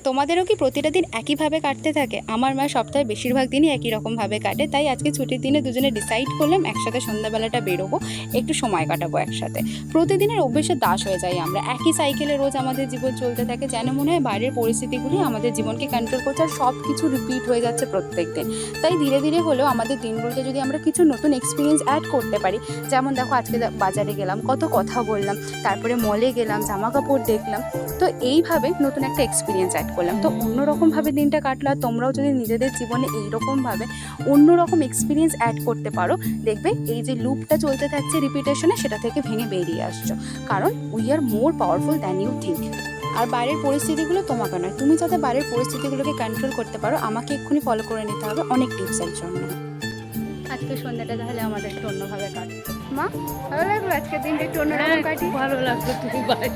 তোমাদেরও কি প্রতিটা দিন একইভাবে কাটতে থাকে? আমার মা সপ্তাহে বেশিরভাগ দিনই একই রকমভাবে কাটে, তাই আজকে ছুটির দিনে দুজনে ডিসাইড করলাম একসাথে সন্ধ্যাবেলাটা বেরোবো, একটু সময় কাটাবো একসাথে। প্রতিদিনের অভ্যেসের দাস হয়ে যাই আমরা, একই সাইকেলে রোজ আমাদের জীবন চলতে থাকে, যেন মনে হয় বাইরের পরিস্থিতিগুলি আমাদের জীবনকে কন্ট্রোল করছে আর সব কিছু রিপিট হয়ে যাচ্ছে প্রত্যেক দিন। তাই ধীরে ধীরে হলেও আমাদের দিনগুলোতে যদি আমরা কিছু নতুন এক্সপিরিয়েন্স অ্যাড করতে পারি, যেমন দেখো আজকে বাজারে গেলাম, কত কথা বললাম, তারপরে মলে গেলাম, জামা কাপড় দেখলাম, তো এইভাবে নতুন একটা এক্সপিরিয়েন্স অ্যাড করলাম। তো অন্যরকমভাবে দিনটা কাটলো, আর তোমরাও যদি নিজেদের জীবনে এইরকমভাবে অন্যরকম এক্সপিরিয়েন্স অ্যাড করতে পারো, দেখবে এই যে লুপটা চলতে থাকছে রিপিটেশনে, সেটা থেকে ভেঙে বেরিয়ে আসছো। কারণ we are more powerful than you think. আর বাইরের পরিস্থিতিগুলো তোমাকে নয়, তুমি যাতে বাইরের পরিস্থিতিগুলোকে কন্ট্রোল করতে পারো, আমাকে এক্ষুনি ফলো করে নিতে হবে অনেক টিপসের জন্য। আজকে সন্ধ্যাটা তাহলে আমাদের একটু অন্যভাবে কাটতো। মা, ভালো লাগলো আজকের দিনটা একটু অন্যরকম কাটি? ভালো লাগলো, তুমি বাইরে